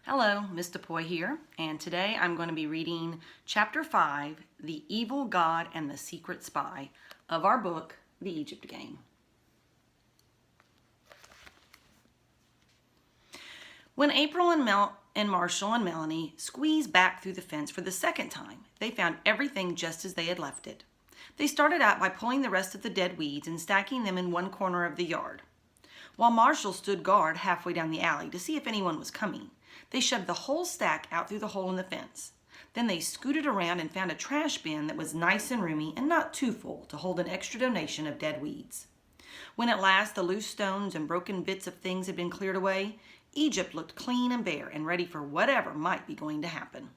Hello, Miss DePoy here, and today I'm going to be reading Chapter 5, The Evil God and the Secret Spy of our book, The Egypt Game. When April and Marshall and Melanie squeezed back through the fence for the second time, they found everything just as they had left it. They started out by pulling the rest of the dead weeds and stacking them in one corner of the yard. While Marshall stood guard halfway down the alley to see if anyone was coming, they shoved the whole stack out through the hole in the fence. Then they scooted around and found a trash bin that was nice and roomy and not too full to hold an extra donation of dead weeds. When at last the loose stones and broken bits of things had been cleared away, Egypt looked clean and bare and ready for whatever might be going to happen.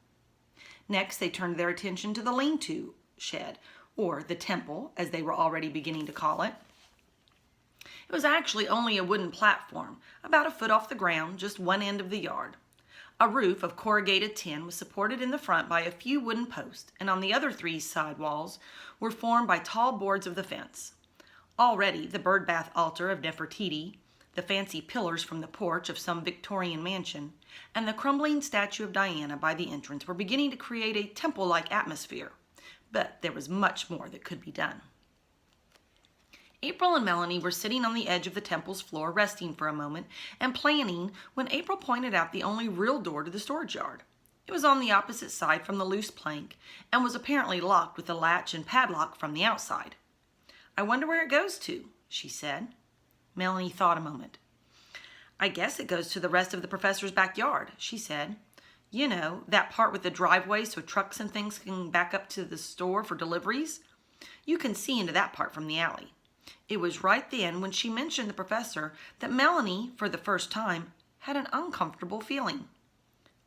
Next, they turned their attention to the lean-to shed, or the temple, as they were already beginning to call it. It was actually only a wooden platform, about a foot off the ground, just one end of the yard. A roof of corrugated tin was supported in the front by a few wooden posts, and on the other three side walls were formed by tall boards of the fence. Already the birdbath altar of Nefertiti, the fancy pillars from the porch of some Victorian mansion, and the crumbling statue of Diana by the entrance were beginning to create a temple-like atmosphere, but there was much more that could be done. April and Melanie were sitting on the edge of the temple's floor, resting for a moment and planning, when April pointed out the only real door to the storage yard. It was on the opposite side from the loose plank and was apparently locked with a latch and padlock from the outside. "I wonder where it goes to," she said. Melanie thought a moment. "I guess it goes to the rest of the professor's backyard," she said. "You know, that part with the driveway so trucks and things can back up to the store for deliveries. You can see into that part from the alley." It was right then, when she mentioned the professor, that Melanie, for the first time, had an uncomfortable feeling.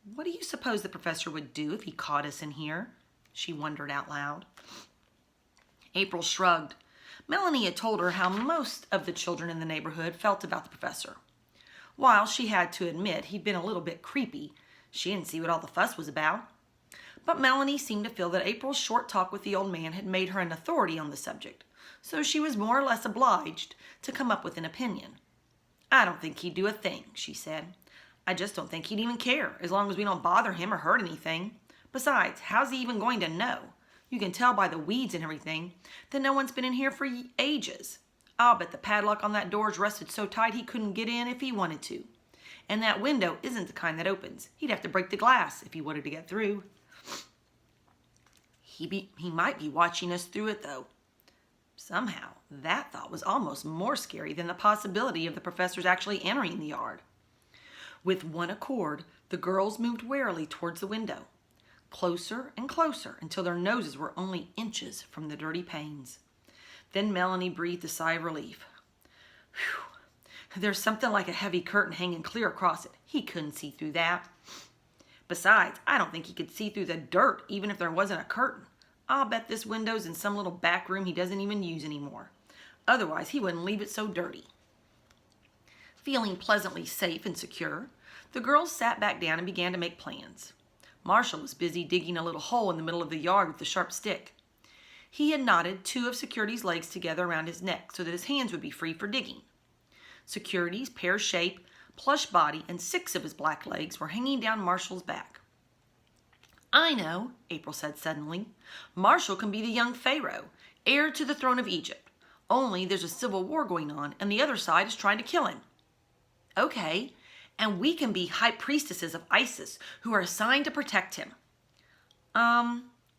"What do you suppose the professor would do if he caught us in here?" she wondered out loud. April shrugged. Melanie had told her how most of the children in the neighborhood felt about the professor. While she had to admit he'd been a little bit creepy, she didn't see what all the fuss was about. But Melanie seemed to feel that April's short talk with the old man had made her an authority on the subject, so she was more or less obliged to come up with an opinion. "I don't think he'd do a thing," she said. "I just don't think he'd even care, as long as we don't bother him or hurt anything. Besides, how's he even going to know? You can tell by the weeds and everything that no one's been in here for ages. I'll bet the padlock on that door's rusted so tight he couldn't get in if he wanted to. And that window isn't the kind that opens. He'd have to break the glass if he wanted to get through. He might be watching us through it, though." Somehow, that thought was almost more scary than the possibility of the professors actually entering the yard. With one accord, the girls moved warily towards the window, closer and closer until their noses were only inches from the dirty panes. Then Melanie breathed a sigh of relief. "Whew, there's something like a heavy curtain hanging clear across it. He couldn't see through that. Besides, I don't think he could see through the dirt even if there wasn't a curtain. I'll bet this window's in some little back room he doesn't even use anymore. Otherwise, he wouldn't leave it so dirty." Feeling pleasantly safe and secure, the girls sat back down and began to make plans. Marshall was busy digging a little hole in the middle of the yard with a sharp stick. He had knotted two of Security's legs together around his neck so that his hands would be free for digging. Security's pear-shaped, plush body and 6 of his black legs were hanging down Marshall's back. "I know," April said suddenly. "Marshall can be the young Pharaoh, heir to the throne of Egypt. Only there's a civil war going on, and the other side is trying to kill him." "Okay, and we can be high priestesses of Isis who are assigned to protect him."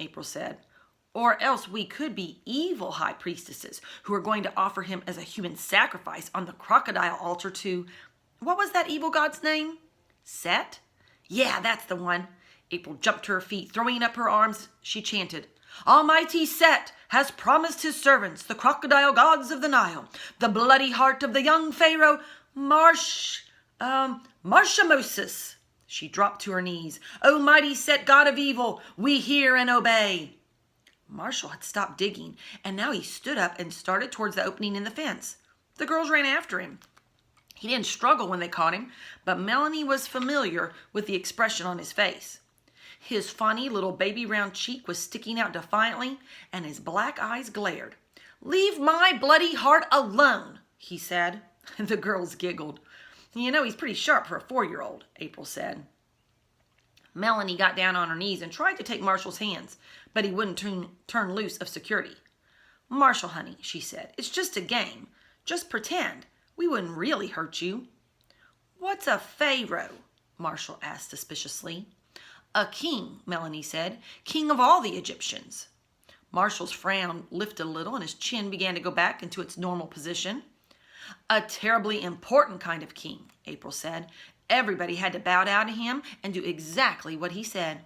April said. "Or else we could be evil high priestesses who are going to offer him as a human sacrifice on the crocodile altar to... What was that evil god's name? Set? Yeah, that's the one." April jumped to her feet. Throwing up her arms, she chanted, "Almighty Set has promised his servants, the crocodile gods of the Nile, the bloody heart of the young Pharaoh, Marshamosis." She dropped to her knees. "O mighty Set, god of evil, we hear and obey." Marshall had stopped digging, and now he stood up and started towards the opening in the fence. The girls ran after him. He didn't struggle when they caught him, but Melanie was familiar with the expression on his face. His funny little baby round cheek was sticking out defiantly, and his black eyes glared. "Leave my bloody heart alone," he said. The girls giggled. "You know, he's pretty sharp for a 4-year-old," April said. Melanie got down on her knees and tried to take Marshall's hands, but he wouldn't turn loose of security. "Marshall, honey," she said, "it's just a game. Just pretend. We wouldn't really hurt you." "What's a pharaoh?" Marshall asked suspiciously. "A king," Melanie said. "King of all the Egyptians." Marshall's frown lifted a little and his chin began to go back into its normal position. "A terribly important kind of king," April said. "Everybody had to bow down to him and do exactly what he said."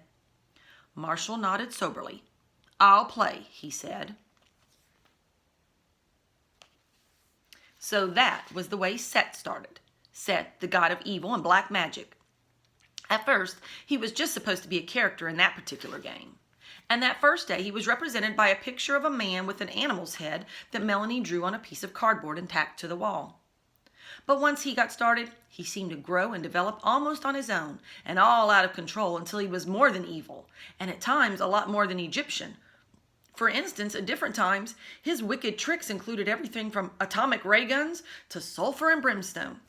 Marshall nodded soberly. "I'll play," he said. So that was the way Set started. Set, the god of evil and black magic. At first, he was just supposed to be a character in that particular game. And that first day, he was represented by a picture of a man with an animal's head that Melanie drew on a piece of cardboard and tacked to the wall. But once he got started, he seemed to grow and develop almost on his own and all out of control until he was more than evil, and at times a lot more than Egyptian. For instance, at different times, his wicked tricks included everything from atomic ray guns to sulfur and brimstone.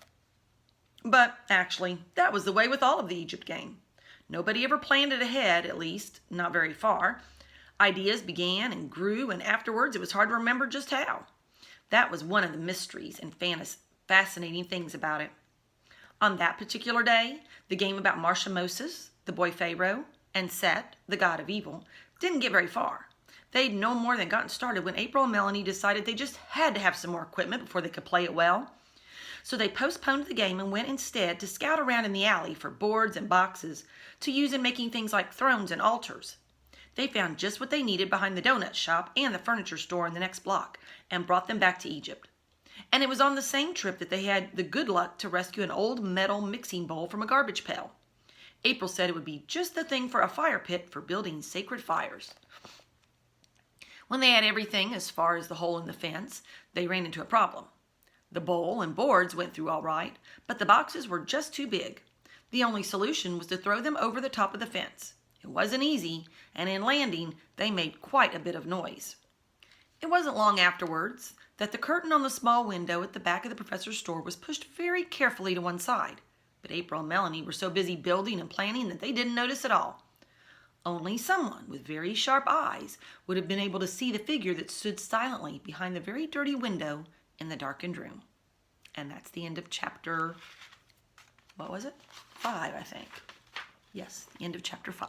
But actually, that was the way with all of the Egypt game. Nobody ever planned it ahead, at least, not very far. Ideas began and grew, and afterwards it was hard to remember just how. That was one of the mysteries and fascinating things about it. On that particular day, the game about Moses, the boy Pharaoh, and Set, the god of evil, didn't get very far. They'd no more than gotten started when April and Melanie decided they just had to have some more equipment before they could play it well. So they postponed the game and went instead to scout around in the alley for boards and boxes to use in making things like thrones and altars. They found just what they needed behind the donut shop and the furniture store in the next block and brought them back to Egypt. And it was on the same trip that they had the good luck to rescue an old metal mixing bowl from a garbage pail. April said it would be just the thing for a fire pit for building sacred fires. When they had everything as far as the hole in the fence, they ran into a problem. The bowl and boards went through all right, but the boxes were just too big. The only solution was to throw them over the top of the fence. It wasn't easy, and in landing, they made quite a bit of noise. It wasn't long afterwards that the curtain on the small window at the back of the professor's store was pushed very carefully to one side, but April and Melanie were so busy building and planning that they didn't notice at all. Only someone with very sharp eyes would have been able to see the figure that stood silently behind the very dirty window in the darkened room. And that's the end of chapter, 5, I think. Yes, the end of chapter 5.